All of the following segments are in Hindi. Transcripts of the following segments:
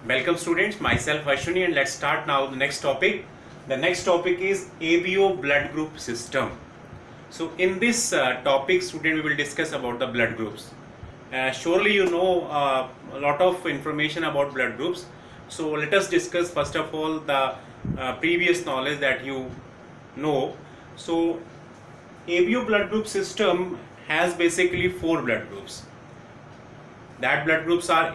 Welcome students, myself Ashwini, and let's start now the next topic. The next topic is ABO blood group system. So in this topic student we will discuss about the blood groups. Surely you know a lot of information about blood groups. So let us discuss first of all the previous knowledge that you know. So ABO blood group system has basically 4 blood groups. That blood groups are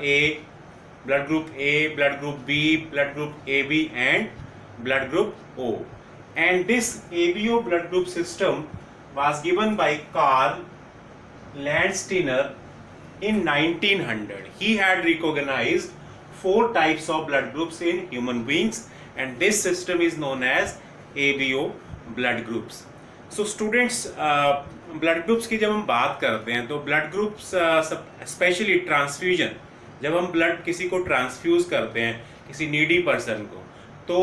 blood group A, blood group B, blood group AB and blood group O. And this ABO blood group system was given by Karl Landsteiner in 1900. He had recognized 4 types of blood groups in human beings, and this system is known as ABO blood groups. So students, blood groups की जब हम बात करते हैं तो ब्लड ग्रुप्स स्पेशली ट्रांसफ्यूजन, जब हम ब्लड किसी को ट्रांसफ्यूज करते हैं किसी नीडी पर्सन को, तो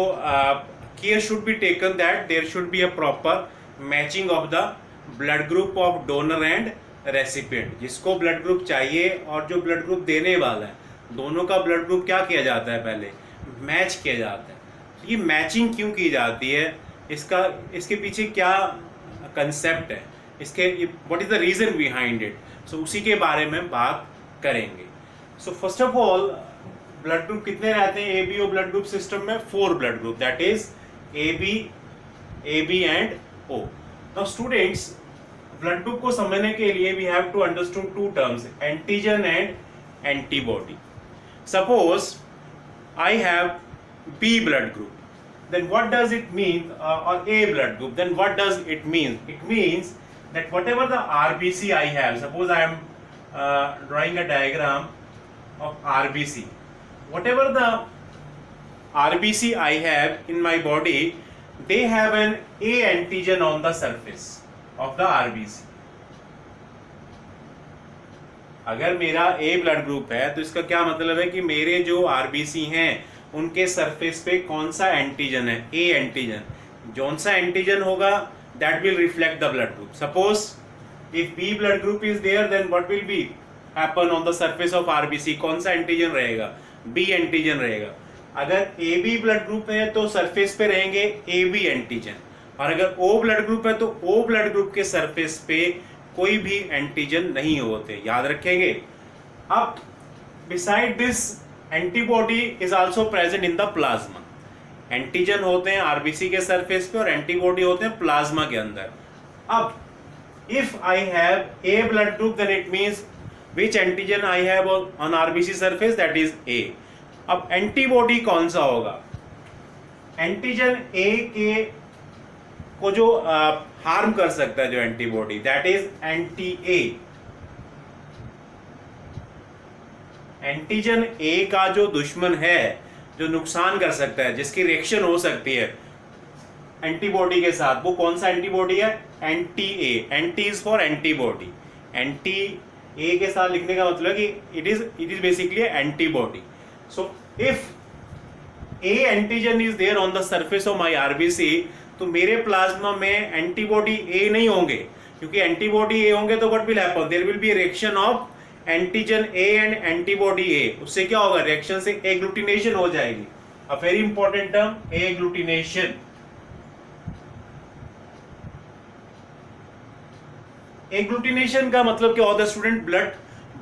care should be taken that there should be a proper matching of the blood group of donor and recipient. जिसको ब्लड ग्रुप चाहिए और जो ब्लड ग्रुप देने वाला है, दोनों का ब्लड ग्रुप क्या किया जाता है, पहले मैच किया जाता है. ये मैचिंग क्यों की जाती है, इसके पीछे क्या कंसेप्ट है, इसके what is the reason behind it, so उसी के बारे में बात करेंगे. So first of all, blood group कितने रहते हैं एबीओ ब्लड ग्रुप सिस्टम में? 4 blood group, that is AB and O. Now students, blood group को समझने के लिए we have to understand 2 terms, antigen and antibody. Suppose I have B blood group, then what does it mean, or A blood group, then what does it mean? It means that whatever the RBC I have, suppose I am drawing a diagram of RBC, whatever the RBC I have in my body, they have an A antigen on the surface of the RBC. अगर मेरा A ब्लड ग्रुप है तो इसका क्या मतलब है कि मेरे जो RBC हैं उनके सरफेस पे कौन सा एंटीजन है, ए एंटीजन. जौन सा एंटीजन होगा that will reflect the blood group. Suppose if B blood group is there, then what will be happen on the surface of RBC, कौन सा एंटीजन रहेगा, बी एंटीजन रहेगा. अगर ए बी ब्लड ग्रुप है तो सरफेस पे रहेंगे ए बी एंटीजन, और अगर ओ ब्लड ग्रुप है तो ओ ब्लड ग्रुप के सरफेस पे कोई भी एंटीजन नहीं होते, याद रखेंगे. अब beside this antibody is also present in the plasma. Antigen होते हैं आरबीसी के सरफेस पे और एंटीबॉडी होते हैं प्लाज्मा के अंदर. अब if I have A blood group, then it means which antigen I have on RBC surface, that is A. अब एंटीबॉडी कौन सा होगा? एंटीजन ए के को जो हार्म कर सकता है, जो antibody, that is anti A. Antigen ए का जो दुश्मन है, जो नुकसान कर सकता है, जिसकी रिएक्शन हो सकती है एंटीबॉडी के साथ, वो कौन सा एंटीबॉडी है? Anti A. Anti is for antibody. Anti A के साथ लिखने का मतलब कि it is basically antibody. So if A antigen is there on the surface of my RBC, तो मेरे प्लाज्मा में एंटीबॉडी ए नहीं होंगे, क्योंकि एंटीबॉडी ए होंगे तो what will happen, there will be reaction of antigen A and antibody A. उससे क्या होगा? रिएक्शन से एग्लूटिनेशन हो जाएगी. A very important term, agglutination. Agglutination का मतलब क्या होता है स्टूडेंट?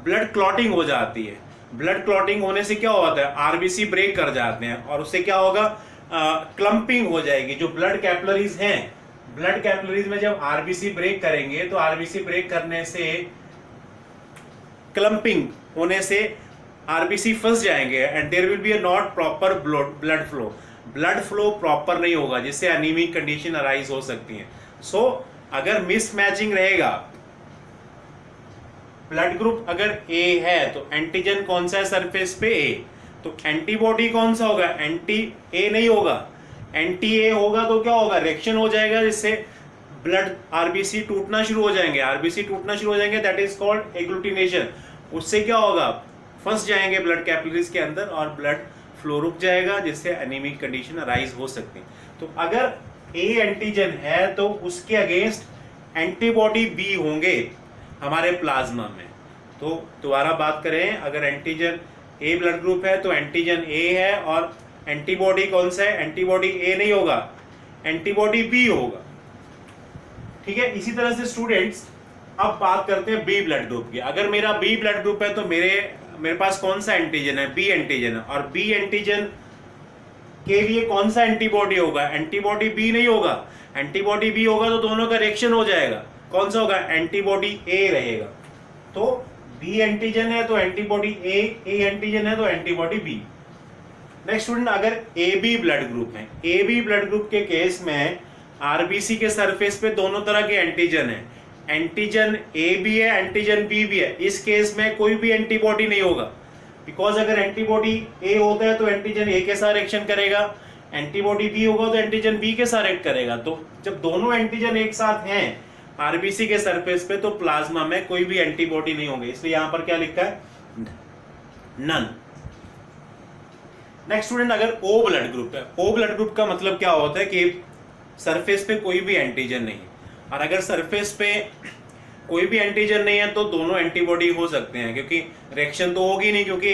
ब्लड क्लॉटिंग हो जाती है. ब्लड क्लॉटिंग होने से क्या होता है? आरबीसी ब्रेक कर जाते हैं और उससे क्या होगा? क्लम्पिंग हो जाएगी. जो ब्लड कैपिलरीज हैं, ब्लड कैपिलरीज में जब आरबीसी ब्रेक करेंगे तो आरबीसी ब्रेक करने से, क्लम्पिंग होने से आरबीसी फंस जाएंगे and there will be a not proper blood flow. Blood flow proper नहीं होगा, जिससे एनीमिक कंडीशन अराइज हो सकती है. सो अगर मिसमैचिंग रहेगा, ब्लड ग्रुप अगर ए है तो एंटीजन कौन सा है सरफेस पे? ए. तो एंटीबॉडी कौन सा होगा? एंटी ए नहीं होगा. एंटी ए होगा तो क्या होगा? रिएक्शन हो जाएगा, जिससे ब्लड आरबीसी टूटना शुरू हो जाएंगे. आरबीसी टूटना शुरू हो जाएंगे, दैट इज कॉल्ड एग्लूटिनेशन. उससे क्या होगा? फंस जाएंगे ब्लड कैपिलरीज के अंदर और ब्लड फ्लो रुक जाएगा, जिससे एनीमिक कंडीशन अराइज हो सकती है. तो अगर ए एंटीजन है तो उसके अगेंस्ट एंटीबॉडी बी होंगे हमारे प्लाज्मा में. तो दोबारा बात करें, अगर एंटीजन ए ब्लड ग्रुप है तो एंटीजन ए है, और एंटीबॉडी कौन सा है, एंटीबॉडी ए नहीं होगा, एंटीबॉडी बी होगा। ठीक है, इसी तरह से स्टूडेंट्स अब बात करते हैं बी ब्लड ग्रुप की। अगर मेरा बी ब्लड ग्रुप है तो मेरे पास कौन सा एंटीजन है, बी एंटीजन है, और बी एंटीजन के लिए कौन सा एंटीबॉडी होगा, एंटीबॉडी बी नहीं होगा, एंटीबॉडी बी होगा तो दोनों का रिएक्शन हो जाएगा, कौन सा होगा, एंटीबॉडी ए रहेगा। तो बी एंटीजन है तो एंटीबॉडी ए एंटीजन है तो एंटीबॉडी बी। नेक्स्ट स्टूडेंट, अगर ए बी ब्लड ग्रुप है, ए बी ब्लड ग्रुप के केस में आरबीसी के सरफेस पे दोनों तरह के एंटीजन है, एंटीजन ए भी है, एंटीजन बी भी है। इस केस में कोई भी एंटीबॉडी नहीं होगा, बिकॉज अगर एंटीबॉडी ए होता है तो एंटीजन ए के साथ रिएक्शन करेगा, एंटीबॉडी बी होगा तो एंटीजन बी के साथ रिएक्ट करेगा। तो जब दोनों एंटीजन एक साथ हैं आरबीसी के सरफेस पे तो प्लाज्मा में कोई भी एंटीबॉडी नहीं होंगे, इसलिए यहां पर क्या लिखा है, नन। नेक्स्ट स्टूडेंट, अगर ओ ब्लड ग्रुप है, ओ ब्लड ग्रुप का मतलब क्या होता है कि सरफेस पे कोई भी एंटीजन नहीं है, और अगर सरफेस पे कोई भी एंटीजन नहीं है तो दोनों एंटीबॉडी हो सकते हैं, क्योंकि रिएक्शन तो होगी नहीं क्योंकि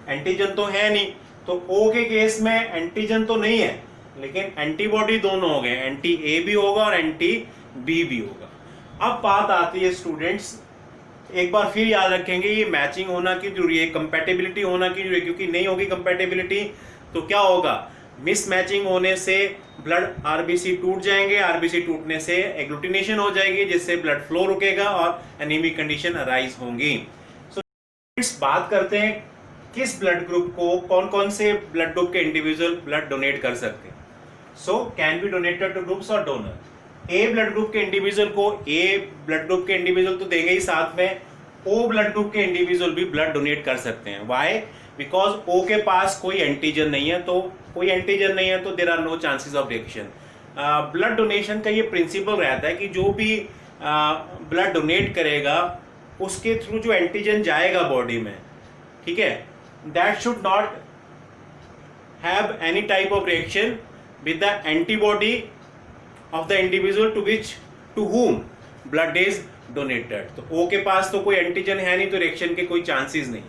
एंटीजन तो है नहीं। तो ओ के केस में एंटीजन तो नहीं है लेकिन एंटीबॉडी दोनों हो गए, एंटी ए भी होगा और एंटी बी भी होगा। अब बात आती है स्टूडेंट्स, एक बार फिर याद रखेंगे ये मैचिंग होना की जरूरी है, कंपैटिबिलिटी होना की जरूरी है, क्योंकि नहीं होगी कंपैटिबिलिटी तो क्या होगा, मिस मैचिंग होने से ब्लड आरबीसी टूट जाएंगे, आरबीसी टूटने से एग्लूटिनेशन हो जाएगी जिससे ब्लड फ्लो रुकेगा और एनीमिक कंडीशन अराइज होंगी। सो बात करते हैं किस ब्लड ग्रुप को, कौन कौन से ब्लड ग्रुप के इंडिविजुअल ब्लड डोनेट कर सकते हैं। So can be donated two groups और डोनर। ए ब्लड ग्रुप के इंडिविजुअल को ए ब्लड ग्रुप के इंडिविजुअल तो देंगे ही, साथ में ओ ब्लड ग्रुप के इंडिविजुअल भी ब्लड डोनेट कर सकते हैं। व्हाई, बिकॉज ओ के पास कोई एंटीजन नहीं है, तो कोई एंटीजन नहीं है तो there are no chances of reaction. Blood donation का ये प्रिंसिपल रहता है कि जो भी ब्लड डोनेट करेगा उसके थ्रू जो एंटीजन जाएगा बॉडी में, ठीक है, that should not have any type of reaction with the antibody of the individual to whom blood is donated. तो ओ के पास तो कोई एंटीजन है नहीं तो रिएक्शन के कोई चांसेस नहीं।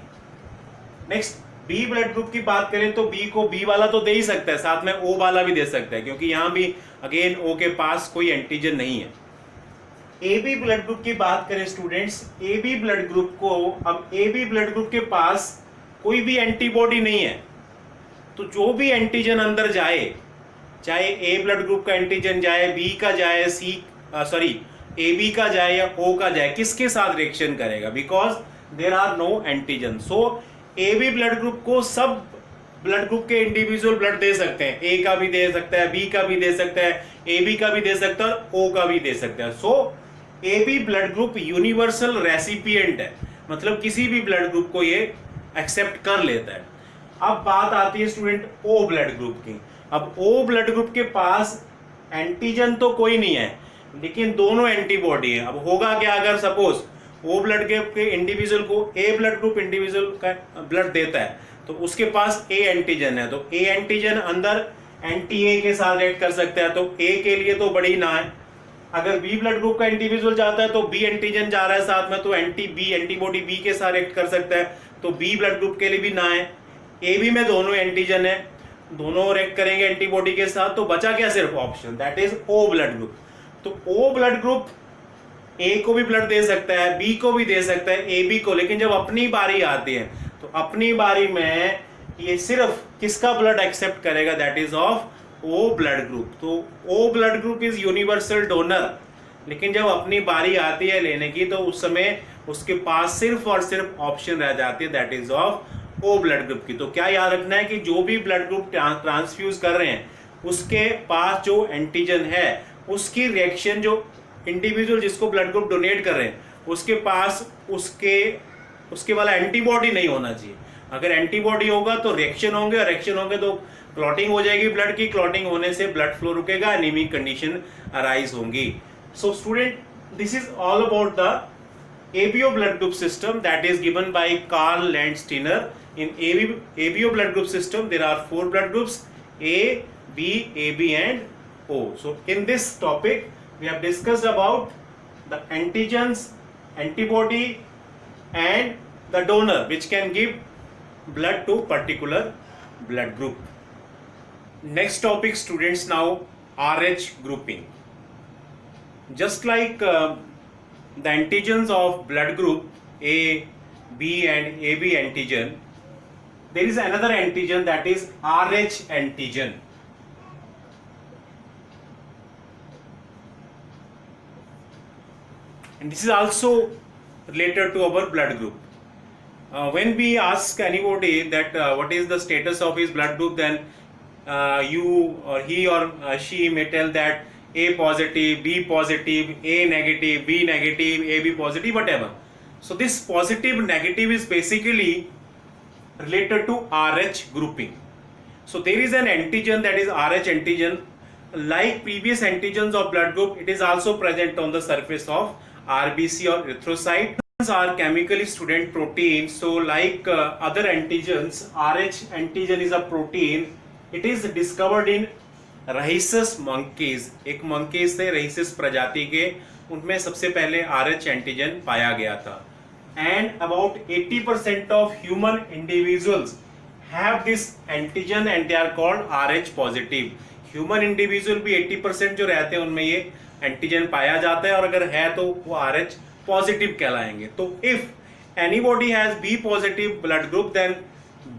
नेक्स्ट, बी ब्लड ग्रुप की बात करें तो बी को बी वाला तो दे ही सकता है, साथ में ओ वाला भी दे सकता है, क्योंकि यहां भी अगेन ओ के पास कोई एंटीजन नहीं है। ए बी ब्लड ग्रुप की बात करें students, A B blood group को, अब ए बी ब्लड ग्रुप के पास कोई भी एंटीबॉडी नहीं है, तो जो भी एंटीजन अंदर जाए, चाहे ए ब्लड ग्रुप का एंटीजन जाए, बी का जाए, ए बी का जाए या ओ का जाए, किसके साथ रिएक्शन करेगा, because there are no antigen. So A B blood group को सब ब्लड ग्रुप के इंडिविजुअल ब्लड दे सकते हैं, ए का भी दे सकता है, बी का भी दे सकता है, ए बी का भी दे सकता है, ओ का भी दे सकता है। So A B blood group universal recipient है, मतलब किसी भी ब्लड ग्रुप को ये एक्सेप्ट कर लेता है। अब बात आती है स्टूडेंट ओ ब्लड ग्रुप की। अब ओ ब्लड ग्रुप के पास एंटीजन तो कोई नहीं है लेकिन दोनों एंटीबॉडी है। अब होगा क्या, अगर सपोज ओ ब्लड ग्रुप के इंडिविजुअल को ए ब्लड ग्रुप इंडिविजुअल का ब्लड देता है तो उसके पास ए एंटीजन है, तो ए एंटीजन अंदर एंटी ए के साथ रिएक्ट कर सकता है, तो ए के लिए तो बड़ी ना है। अगर बी ब्लड ग्रुप का इंडिविजुअल जाता है तो बी एंटीजन जा रहा है साथ में, तो एंटीबॉडी बी के साथ रिएक्ट कर सकता है, तो बी ब्लड ग्रुप के लिए भी ना है। ए बी में दोनों एंटीजन है, दोनों रिएक्ट करेंगे एंटीबॉडी के साथ, तो बचा क्या सिर्फ option, that is O blood group. तो ओ ब्लड ग्रुप ए को भी ब्लड दे सकता है, बी को भी दे सकता है, ए बी को, लेकिन जब अपनी बारी आती है तो अपनी बारी में ये सिर्फ किसका ब्लड एक्सेप्ट करेगा, that is of O blood group. तो O blood group is universal donor, लेकिन जब अपनी बारी आती है लेने की तो उस समय उसके पास सिर्फ और सिर्फ ऑप्शन रह जाती है, that is of O blood group की। तो क्या याद रखना है कि जो भी ब्लड ग्रुप ट्रांसफ्यूज कर रहे हैं उसके पास जो एंटीजन है उसकी रिएक्शन, जो इंडिविजुअल जिसको ब्लड ग्रुप डोनेट कर रहे हैं उसके पास उसके वाला एंटीबॉडी नहीं होना चाहिए। अगर एंटीबॉडी होगा तो रिएक्शन होंगे, और रिएक्शन होंगे तो क्लॉटिंग हो जाएगी ब्लड की, क्लॉटिंग होने से ब्लड फ्लो रुकेगा, एनीमिक कंडीशन अराइज होंगी। सो student, this is all about the ABO blood group system that is given by Karl Landsteiner. In ABO blood group system there are 4 blood groups, A, B, AB and O. So in this topic we have discussed about the antigens, antibody and the donor which can give blood to particular blood group. Next topic, students, now RH grouping. Just like the antigens of blood group A, B and AB antigen, there is another antigen, that is RH antigen. And this is also related to our blood group. When we ask anybody that what is the status of his blood group, then you or he or she may tell that A positive, B positive, A negative, B negative, AB positive, whatever. So this positive negative is basically related to RH grouping. So there is an antigen, that is RH antigen. Like previous antigens of blood group, it is also present on the surface of RBC or erythrocyte. Are chemically student proteins. So like other antigens, RH antigen is a protein. It is discovered in rhesus monkeys. एक monkeys थे rhesus प्रजाति के, उनमें सबसे पहले RH antigen पाया गया था. And about 80% of human individuals have this antigen and they are called RH positive. Human individual भी 80% जो रहते हैं उनमें ये एंटीजन पाया जाता है, और अगर है तो वो RH पॉजिटिव कहलाएंगे. तो if anybody has B positive blood group, then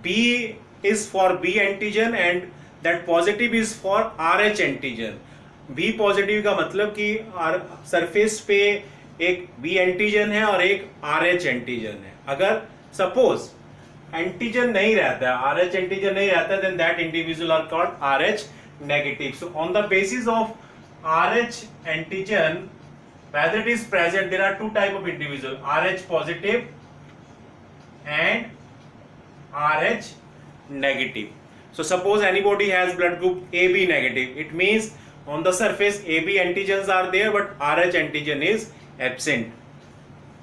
B is for B antigen and that positive is for RH antigen. B positive का मतलब कि सरफेस पे एक बी एंटीजन है और एक RH एंटीजन है. अगर सपोज एंटीजन नहीं रहता है, RH एंटीजन नहीं रहता, then that individual are called RH negative. So on the basis of RH antigen, whether it is present, there are two type of individual, RH positive and RH negative. So suppose anybody has blood group AB negative, it means on the surface AB antigens are there but RH antigen is absent.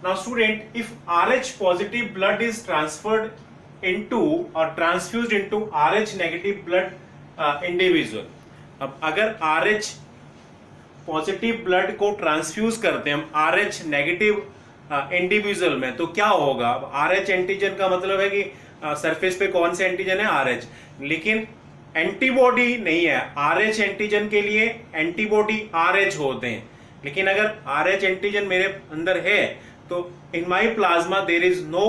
Now student, if RH positive blood is transferred into or transfused into RH negative blood individual, अब अगर RH पॉजिटिव ब्लड को ट्रांसफ्यूज करते हैं हम RH नेगेटिव इंडिविजुअल में, तो क्या होगा. RH एंटीजन का मतलब है कि सरफेस पे कौन से एंटीजन है, RH, लेकिन एंटीबॉडी नहीं है. RH एंटीजन के लिए एंटीबॉडी RH होते हैं, लेकिन अगर RH एंटीजन मेरे अंदर है तो in my plasma there is no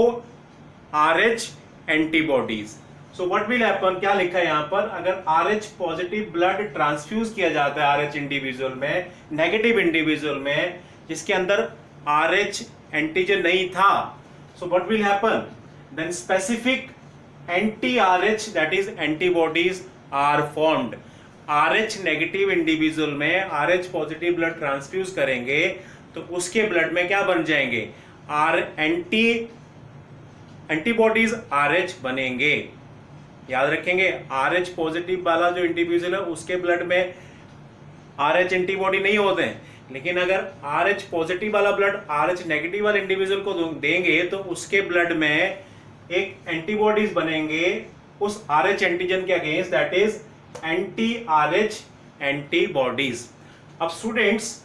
RH antibodies. So what will happen, क्या लिखा है यहाँ पर, अगर RH पॉजिटिव ब्लड ट्रांसफ्यूज किया जाता है RH इंडिविजुअल में, नेगेटिव इंडिविजुअल में जिसके अंदर RH एंटीजन नहीं था, so what will happen, then specific anti RH that is antibodies are formed. RH negative individual में RH पॉजिटिव ब्लड ट्रांसफ्यूज करेंगे तो उसके ब्लड में क्या बन जाएंगे, एंटीबॉडीज RH बनेंगे. याद रखेंगे, RH पॉजिटिव वाला जो इंडिविजुअल है उसके ब्लड में RH एंटीबॉडी नहीं होते हैं, लेकिन अगर RH पॉजिटिव वाला ब्लड RH नेगेटिव वाले इंडिविजुअल को देंगे तो उसके ब्लड में एक एंटीबॉडीज बनेंगे उस RH एंटीजन के against, that is anti RH antibodies. अब students,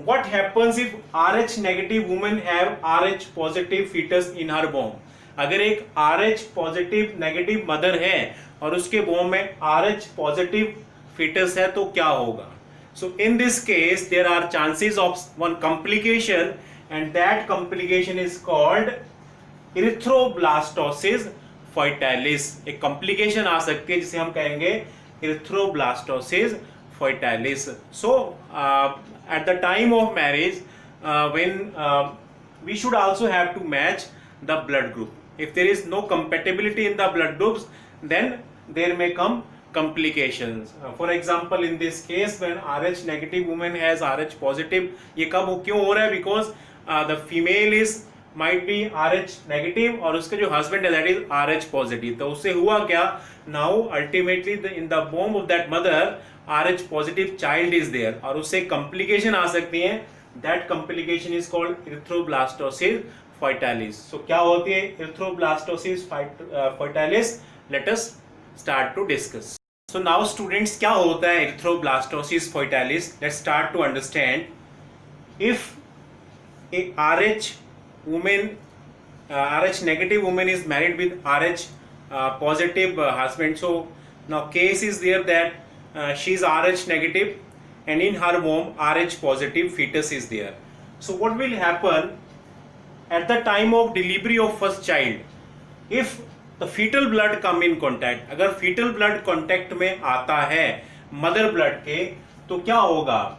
what happens if RH negative women have RH positive fetus in her womb? अगर एक RH पॉजिटिव नेगेटिव मदर है और उसके वोम में RH पॉजिटिव फीटस है तो क्या होगा. So in this case there are chances of one complication and that complication is called erythroblastosis fetalis. एक कॉम्प्लिकेशन आ सकती है जिसे हम कहेंगे erythroblastosis fetalis. So at the time of marriage, when we should also have to match the blood group. If there is no compatibility in the blood groups, then there may come complications. For example, in this case, when RH negative woman has RH positive, ये कब क्यों हो रहा है, because the female is might be RH negative और उसका जो husband है that is RH positive. तो उससे हुआ क्या, now ultimately in the womb of that mother RH positive child is there और उससे complication आ सकती है. That complication is called erythroblastosis fetalis. So क्या होती है erythroblastosis fetalis? Let us start to discuss. So now students, क्या होता है erythroblastosis fetalis? Let's start to understand. If a RH woman, RH negative woman is married with RH positive husband. So now case is there that she is Rh negative and in her womb Rh positive fetus is there. So what will happen at the time of delivery of first child, if the fetal blood come in contact, अगर fetal blood contact में आता है mother blood के, तो क्या होगा?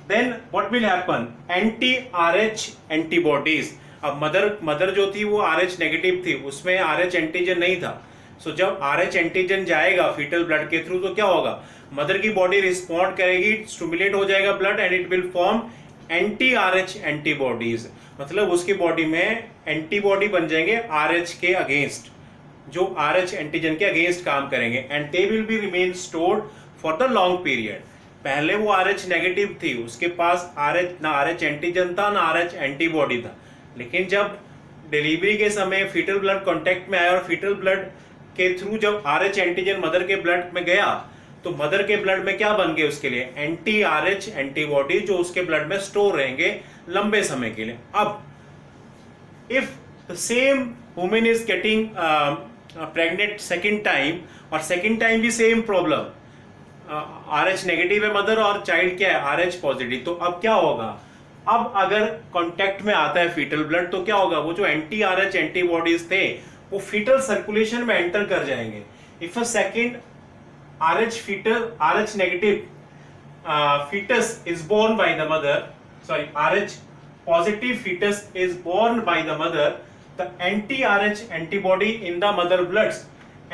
Then what will happen? anti-Rh antibodies. अब मदर जो थी वो RH नेगेटिव थी, उसमें RH एंटीजन नहीं था. सो जब RH एंटीजन जाएगा फीटल ब्लड के थ्रू तो क्या होगा? मदर की बॉडी रिस्पॉन्ड करेगी, स्टिमुलेट हो जाएगा blood and it will form anti-RH antibodies. मतलब उसकी बॉडी में एंटीबॉडी बन जाएंगे RH के अगेंस्ट, जो RH एंटीजन के अगेंस्ट काम करेंगे and they will be remain stored for the long period. पहले वो RH नेगेटिव थी, उसके पास ना RH एंटीजन था ना RH एंटीबॉडी था, लेकिन जब डिलीवरी के समय फीटल ब्लड कांटेक्ट में आया और फीटल ब्लड के थ्रू जब RH एंटीजन मदर के ब्लड में गया तो मदर के ब्लड में क्या बन गए उसके लिए? anti-RH एंटीबॉडी, जो उसके ब्लड में स्टोर रहेंगे लंबे समय के लिए. अब if the same women is getting pregnant second time और सेकेंड टाइम भी सेम प्रॉब्लम, RH नेगेटिव है मदर और चाइल्ड क्या है? RH positive. तो अब क्या होगा? अब अगर कांटेक्ट में आता है फीटल ब्लड तो क्या होगा? वो जो anti-RH एंटीबॉडीज थे वो फीटल सर्कुलेशन में एंटर कर जाएंगे. If a second RH negative fetus is born by the mother, sorry, RH positive fetus is born by the mother, the anti-RH antibody in the mother bloods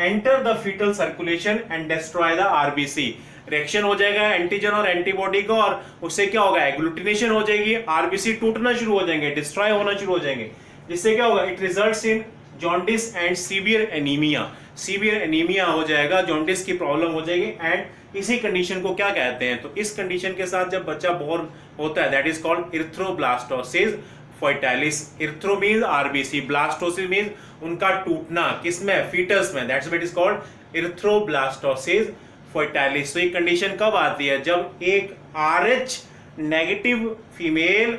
enter the fetal circulation and destroy the RBC. Reaction हो जाएगा एंटीजन और एंटीबॉडी का और उससे क्या होगा? एग्लूटिनेशन हो जाएगी, आरबीसी टूटना शुरू हो जाएंगे, डिस्ट्रॉय होना शुरू हो जाएंगे. जिससे क्या होगा? It results in jaundice and severe anaemia. Severe anaemia हो जाएगा, जॉन्डिस की प्रॉब्लम हो जाएगी एंड इसी कंडीशन को क्या कहते हैं? तो इस कंडीशन के साथ जब बच्चा बोर्न होता है that is called erythroblastosis fetalis. Erythro means RBC, blastosis means उनका टूटना, किसमें? फीटस में. That's what is called erythroblastosis fetalis. तो ये कंडीशन कब आती है? जब एक RH negative female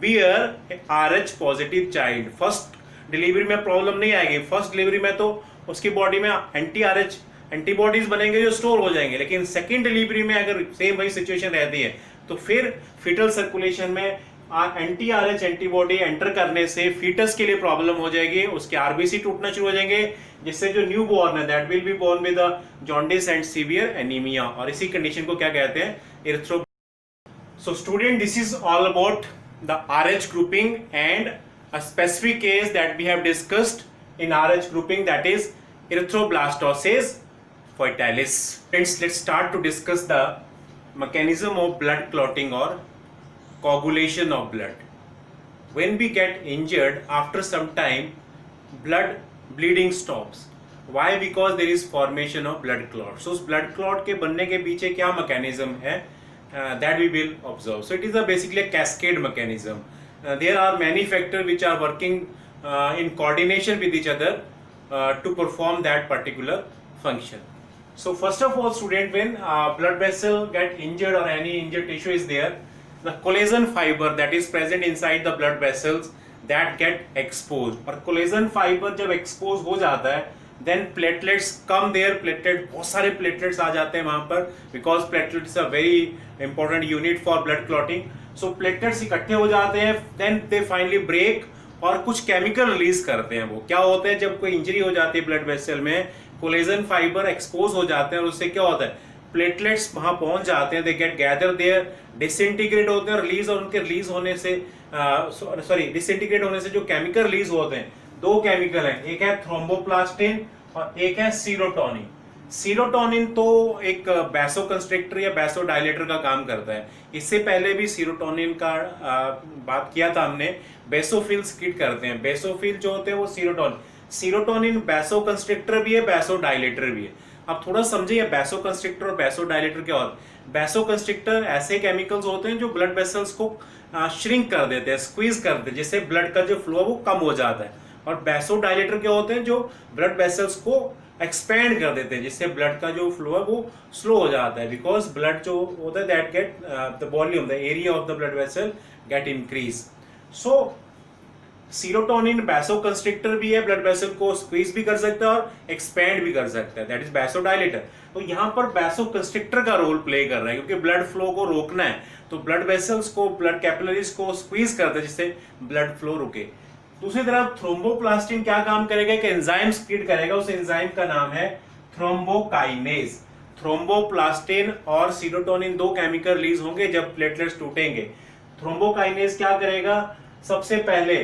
bear RH positive child. First delivery में प्रॉब्लम नहीं आएगी, फर्स्ट डिलीवरी में तो उसकी बॉडी में anti-RH एंटीबॉडीज बनेंगे जो स्टोर हो जाएंगे, लेकिन सेकेंड डिलीवरी में अगर सेम वही सिचुएशन रहती है तो फिर फीटल सर्कुलेशन में anti-RH एंटीबॉडी एंटर करने से फीटस के लिए प्रॉब्लम हो जाएगी, उसके आरबीसी टूटना शुरू हो जाएंगे, जिससे जो न्यू बॉर्न है that will be born with jaundice and severe anaemia. और इसी कंडीशन को क्या कहते हैं? Erythro. So student, this is all about the RH grouping and a specific case that we have discussed in RH grouping, that is erythroblastosis foetalis. Friends, let's start to discuss the mechanism of blood clotting or coagulation of blood. When we get injured, after some time bleeding stops. Why? Because there is formation of blood clot. So blood clot के बनने के पीछे क्या mechanism है? That we will observe. So it is basically a cascade mechanism. There are many factors which are working in coordination with each other to perform that particular function. So first of all, student, when blood vessel get injured or any injured tissue is there, the collagen fiber that is present inside the blood vessels that get exposed. और collagen fiber जब expose हो जाता है then platelets come there. platelet, बहुत सारे platelets आ जाते हैं वहाँ पर, because platelets are very important unit for blood clotting. So platelets इकट्ठे हो जाते हैं, then they finally break और कुछ केमिकल रिलीज करते हैं. वो क्या होते हैं? जब कोई इंजरी हो जाती है ब्लड वेसल में, कोलेजन फाइबर एक्सपोज हो जाते हैं और उससे क्या होता है? प्लेटलेट्स वहां पहुंच जाते हैं, they get gather there, disintegrate होते हैं, रिलीज, और उनके रिलीज होने से डिसइंटीग्रेट होने से जो केमिकल रिलीज होते हैं, दो केमिकल हैं, एक है थ्रोम्बोप्लास्टिन और एक है सीरोटोनिन. सीरोटोनिन तो एक वैसोकंस्ट्रिक्टर या वैसोडाइलेटर का काम करता है. इससे पहले भी सीरोटोनिन का बात किया था हमने. बेसोफिल सिक्रीट करते हैं. बेसोफिल जो होते हैं वो सीरोटोनिन वैसोकंस्ट्रिक्टर भी है, वैसोडाइलेटर भी है. अब थोड़ा समझिए वैसोकंस्ट्रिक्टर और वैसोडाइलेटर क्या होता है. वैसोकंस्ट्रिक्टर ऐसे केमिकल्स होते हैं जो ब्लड वेसल्स को श्रिंक कर देते हैं, स्क्वीज कर देते हैं, जिससे ब्लड का जो फ्लो है वो कम हो जाता है. और वैसोडाइलेटर क्या होते हैं? जो ब्लड वेसल्स को एक्सपेंड कर देते हैं, जिससे ब्लड का जो फ्लो है वो स्लो हो जाता है. बिकॉज ब्लड जो होता है that get the volume, the area of the blood vessel get increase. So serotonin vasoconstrictor भी है, ब्लड वेसल को स्क्वीज भी कर सकता है और एक्सपेंड भी कर सकता है, दैट इज वैसोडाइलेटर। तो यहाँ पर वैसोकंस्ट्रिक्टर का रोल प्ले कर रहा है, क्योंकि ब्लड फ्लो को रोकना है, तो ब्लड वेसल्स को, ब्लड कैपिलरीज को स्क्वीज करता है जिससे ब्लड फ्लो रुके। दूसरी तरफ थ्रोम्बोप्लास्टिन क्या काम करेगा, एक एंजाइम क्रिएट करेगा, उस एंजाइम का नाम है थ्रोम्बोकाइनेज। थ्रोम्बोप्लास्टिन और सीरोटोनिन दो केमिकल रिलीज होंगे जब प्लेटलेट्स टूटेंगे। थ्रोम्बोकाइनेज क्या करेगा, सबसे पहले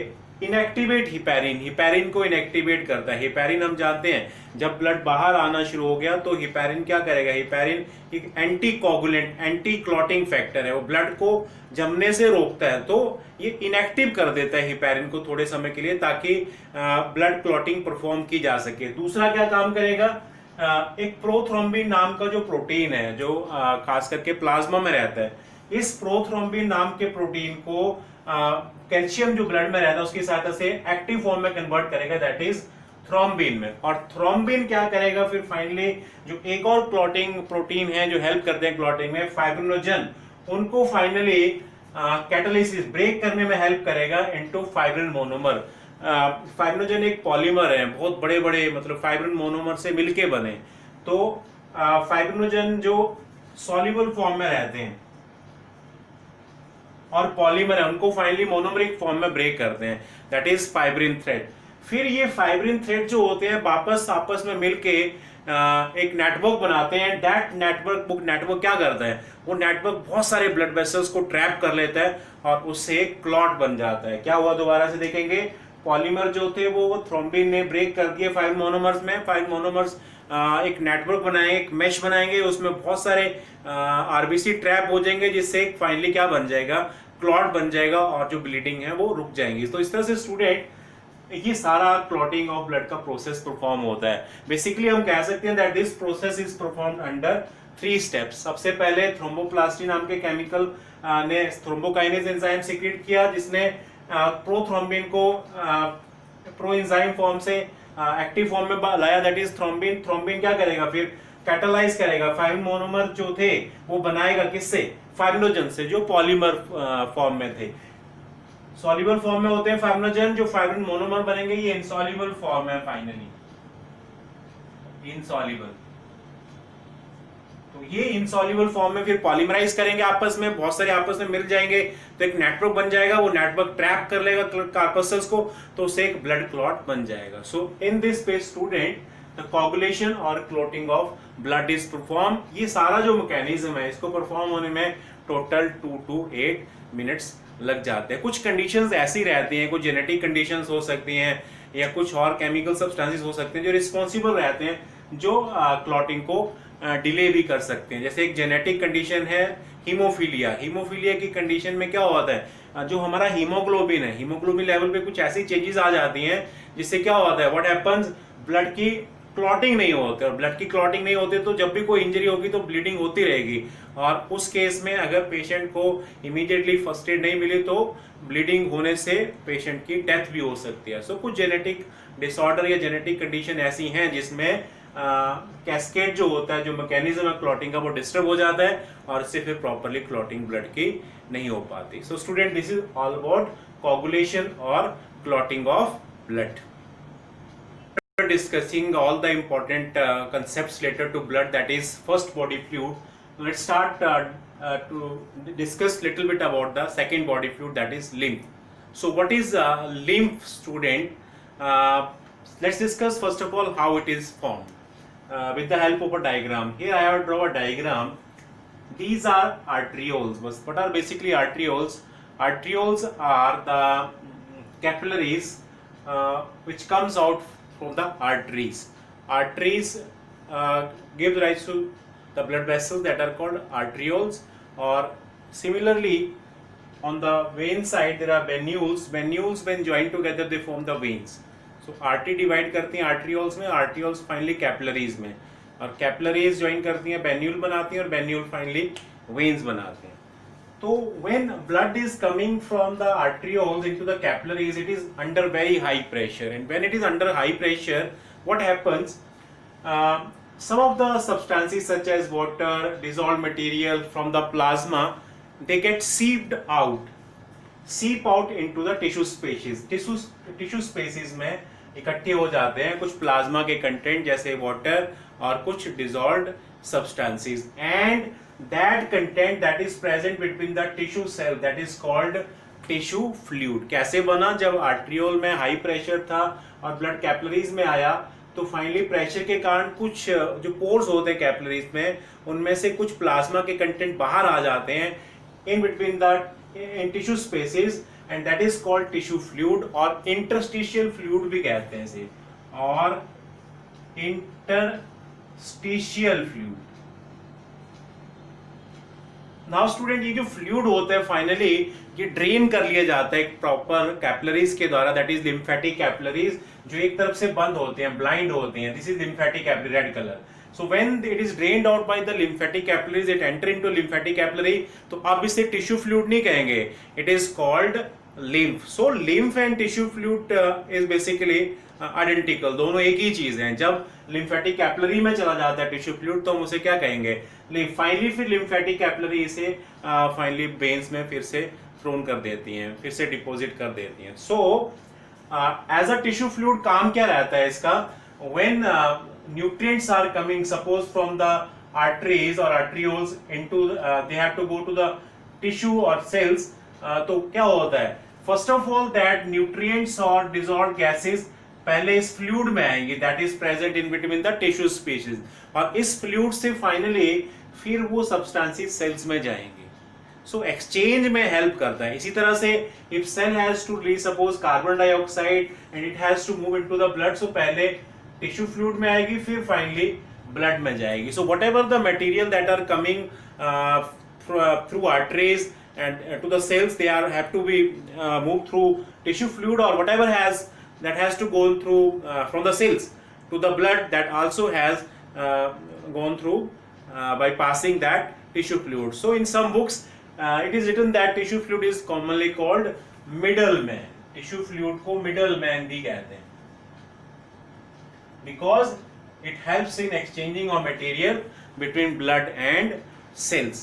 इनएक्टिवेट हिपैरिन, हिपैरिन को इनएक्टिवेट करता है। हिपैरिन हम जानते हैं जब ब्लड बाहर आना शुरू हो गया तो हिपैरिन क्या करेगा, हिपैरिन एक anti coagulant, anti clotting factor है, वो ब्लड को जमने से रोकता है, तो ये इनएक्टिव कर देता है हिपैरिन को थोड़े समय के लिए, ताकि ब्लड क्लॉटिंग परफॉर्म की जा सके। दूसरा क्या काम करेगा, एक प्रोथ्रोम्बिन नाम का जो प्रोटीन है, जो खास करके प्लाज्मा में रहता है, इस प्रोथ्रोम्बिन नाम के प्रोटीन को कैल्शियम जो ब्लड में रहता है उसकी सहायता से एक्टिव फॉर्म में कन्वर्ट करेगा, दैट इज थ्रोम्बिन में। और थ्रोम्बिन क्या करेगा फिर फाइनली, जो एक और क्लॉटिंग प्रोटीन है जो हेल्प करते हैं क्लॉटिंग में, फाइब्रिनोजन, उनको फाइनली कैटालिसिस ब्रेक करने में हेल्प करेगा इनटू फाइब्रिन मोनोमर। फाइब्रिनोजन एक पॉलीमर है, बहुत बड़े बड़े मतलब फाइब्रिन मोनोमर से मिलके बने, तो फाइब्रिनोजन जो सॉल्युबल फॉर्म में रहते हैं और पॉलीमर है, उनको फाइनली मोनोमरिक फॉर्म में ब्रेक करते हैं, दैट इज फाइब्रिन थ्रेड। फिर ये फाइब्रिन थ्रेड जो होते हैं वापस आपस में मिलके एक नेटवर्क बनाते हैं। दैट नेटवर्क क्या करता है, वो नेटवर्क बहुत सारे ब्लड वेसल्स को ट्रैप कर लेता है और उससे क्लॉट बन जाता है। क्या हुआ दोबारा से देखेंगे, पॉलीमर जो थे वो थ्रोम्बिन ने ब्रेक कर दिए फाइव मोनोमर्स में, फाइव मोनोमर्स एक नेटवर्क बनाएंगे, एक मेश बनाएंगे, उसमें बहुत सारे आरबीसी ट्रैप हो जाएंगे, जिससे फाइनली क्या बन जाएगा, क्लॉट बन जाएगा और जो ब्लीडिंग है वो रुक जाएंगी। तो इस तरह से स्टूडेंट ये सारा क्लॉटिंग ऑफ ब्लड का प्रोसेस परफॉर्म होता है। बेसिकली हम कह सकते हैं that this process is performed under 3 steps. सबसे पहले थ्रोम्बोप्लास्टिन नाम के केमिकल ने थ्रोम्बोकाइनेज एंजाइम सीक्रेट किया, जिसने प्रोथ्रोम्बिन को प्रो एंजाइम फॉर्म से एक्टिव फॉर्म में लाया, दैट इज थ्रोम्बिन। थ्रोम्बिन क्या करेगा फिर, कैटालाइज करेगा, फाइव मोनोमर जो थे वो बनाएगा किससे, फाइब्रिनोजन से, जो पॉलीमर फॉर्म में थे। सॉल्युबल फॉर्म में होते हैं फाइब्रिनोजन, जो फाइब्रिन मोनोमर बनेंगे ये इनसॉल्युबल फॉर्म है, फाइनली इनसॉल्युबल। तो ये इनसॉल्युबल फॉर्म में फिर पॉलीमराइज करेंगे आपस में, बहुत सारे आपस में मिल जाएंगे, तो एक नेटवर्क बन जाएगा, वो नेटवर्क ट्रैप कर लेगा कार्पसल्स को, तो उससे एक ब्लड क्लॉट बन जाएगा। सो इन दिस पे स्टूडेंट द कोगुलेशन और clotting of blood is perform. ये सारा जो मैकेनिज्म है इसको परफॉर्म होने में टोटल 2 to 8 मिनट्स लग जाते हैं। कुछ कंडीशंस ऐसी रहती हैं, कुछ जेनेटिक कंडीशंस हो सकती हैं या कुछ और केमिकल सब्सटेंसेस हो सकते हैं जो रिस्पॉन्सिबल रहते हैं, जो क्लॉटिंग को डिले भी कर सकते हैं। जैसे एक जेनेटिक कंडीशन है हीमोफीलिया। हीमोफीलिया की कंडीशन में क्या होता है, जो हमारा हीमोग्लोबिन है, हीमोग्लोबिन लेवल पे कुछ ऐसी चेंजेस आ जाती हैं जिससे क्या होता है, व्हाट हैपेंस, ब्लड की क्लॉटिंग नहीं होती, और ब्लड की क्लॉटिंग नहीं होती तो जब भी कोई इंजरी होगी तो ब्लीडिंग होती रहेगी, और उस केस में अगर पेशेंट को इमीडिएटली फर्स्ट एड नहीं मिली तो ब्लीडिंग होने से पेशेंट की डेथ भी हो सकती है। सो कुछ जेनेटिक डिसऑर्डर या जेनेटिक कंडीशन ऐसी हैं जिसमें कैस्केड जो होता है, जो मैकेनिज्म है क्लॉटिंग का, वो डिस्टर्ब हो जाता है और इससे फिर प्रॉपर्ली क्लॉटिंग ब्लड की नहीं हो पाती। So student, this is all about coagulation और clotting of blood. Discussing all the important concepts related to blood, that is first body fluid. Let's start to discuss little bit about the second body fluid, that is lymph. So what is lymph, student? Let's discuss first of all how it is formed with the help of a diagram. Here I have drawn a diagram. These are arterioles. What are basically arterioles? Arterioles are the capillaries which comes out from the arteries. Arteries give rise to the blood vessels that are called arterioles, or similarly on the vein side there are venules. Venules when joined together they form the veins. So artery divide करती हैं arterioles में, arterioles finally capillaries में, और capillaries join करती हैं venule बनाती हैं, और venule finally veins बनाते हैं. So when blood is coming from the arterioles into the capillaries, it is under very high pressure, and when it is under high pressure, what happens? Some of the substances such as water, dissolved material from the plasma, they get sieved out. सीप out into the tissue species. Tissue species में इकट्ठे हो जाते हैं कुछ प्लाज्मा के कंटेंट जैसे वाटर और कुछ dissolved substances, and that content that is present between the tissue cell that is called tissue fluid. कैसे बना? जब आर्ट्रियोल में हाई प्रेशर था और ब्लड कैपिलरीज में आया तो फाइनली प्रेशर के कारण कुछ जो पोर्स होते हैं कैपिलरीज में उनमें से कुछ प्लाज्मा के कंटेंट बाहर आ जाते हैं in between the in tissue spaces, and that is called tissue fluid और इंटरस्टिशियल फ्लूइड भी कहते हैं इसे, और इंटरस्टिशियल फ्लूइड। नाउ स्टूडेंट, ये जो फ्लूइड होता है फाइनली ये ड्रेन कर लिया जाता है प्रॉपर कैपिलरीज के द्वारा, दैट इज लिम्फेटिक कैपिलरीज, जो एक तरफ से बंद होते हैं, ब्लाइंड होते हैं। This is lymphatic capillary, red colour. So when it is drained out by the lymphatic capillaries, it enter into lymphatic capillary. तो अब इसे tissue fluid नहीं कहेंगे, it is called lymph. So lymph and tissue fluid is basically identical, दोनों एक ही चीज हैं। जब lymphatic capillary में चला जाता है tissue fluid तो हम उसे क्या कहेंगे? Finally फिर lymphatic capillary इसे finally veins में फिर से thrown कर देती हैं, फिर से deposit कर देती हैं। So as a tissue fluid काम क्या रहता है इसका? When nutrients are coming suppose from the arteries or arterioles into they have to go to the tissue or cells, तो क्या होता है? First of all that nutrients or dissolved gases पहले इस fluid में आएंगे that is present in between the tissue species, और इस fluid से finally फिर वो substances cells में जाएंगे। So exchange में help करता है। इसी तरह से if cell has to release suppose carbon dioxide and it has to move into the blood, so पहले टिश्यू फ्लूइड में आएगी फिर फाइनली ब्लड में जाएगी। So whatever the material that are coming through arteries and to the cells, they are have to be move through tissue fluid, और whatever has that has to go through from the cells to the blood that also has gone through by passing that tissue fluid. So in some books it is written that tissue fluid is commonly called middleman. Tissue fluid को मिडलमैन भी कहते हैं because it helps in exchanging of material between blood and cells.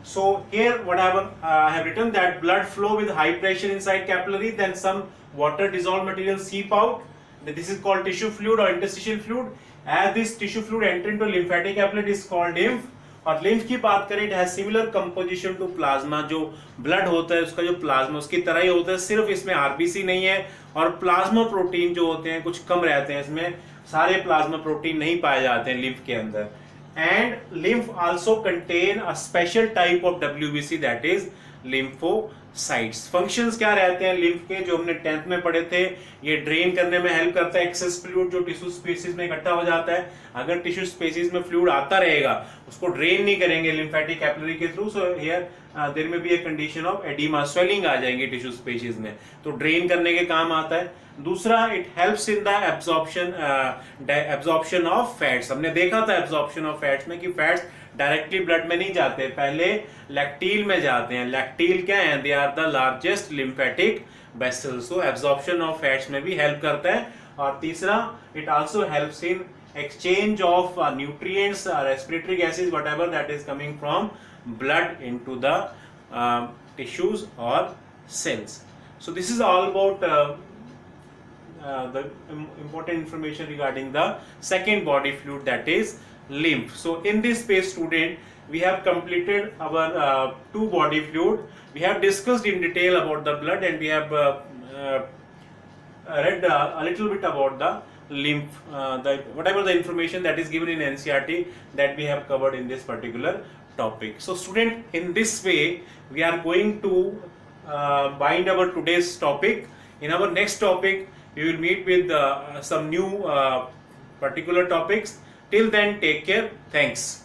So here whatever I have written that blood flow with high pressure inside capillary, then some water dissolved material seep out. This is called tissue fluid or interstitial fluid. As this tissue fluid enter into lymphatic capillary, it is called lymph. और lymph की बात करें, it has similar composition to plasma. जो blood होता है उसका जो plasma उसकी तरह ही होता है, सिर्फ इसमें RBC नहीं है और प्लाज्मा प्रोटीन जो होते हैं कुछ कम रहते हैं, इसमें सारे प्लाज्मा प्रोटीन नहीं पाए जाते हैं lymph के अंदर. And lymph also contain a special type of WBC, that is lymphocytes. Functions क्या रहते हैं lymph के, जो हमने 10th में पढ़े थे. ये ड्रेन करने में हेल्प करता है एक्सेस फ्लूइड जो टिश्यू स्पेसीज में इकट्ठा हो जाता है. अगर टिश्यू स्पेसीज में फ्लूइड आता रहेगा उसको ड्रेन नहीं करेंगे लिम्फेटिक कैपिलरी के through, so here there may be a condition of oedema, swelling आ जाएंगे टिश्यू स्पेसीज में, तो ड्रेन करने के काम आता है. दूसरा, it helps in the absorption of fats. हमने देखा था एब्जॉर्प्शन ऑफ फैट्स में कि फैट्स डायरेक्टली ब्लड में नहीं जाते, पहले लैक्टील में जाते हैं. लैक्टील क्या है? They are the largest lymphatic vessels. So absorption of fats में भी हेल्प करता है. और तीसरा, it also helps in exchange of nutrients, respiratory gases, whatever that is coming from blood into the tissues or cells. So this is all about the important information regarding the second body fluid, that is lymph. So in this space, student, we have completed our two body fluid. We have discussed in detail about the blood and we have read a little bit about the lymph, whatever the information that is given in NCERT, that we have covered in this particular topic. So student, in this way we are going to bind our today's topic. In our next topic we will meet with some new particular topics. Till then, take care. Thanks.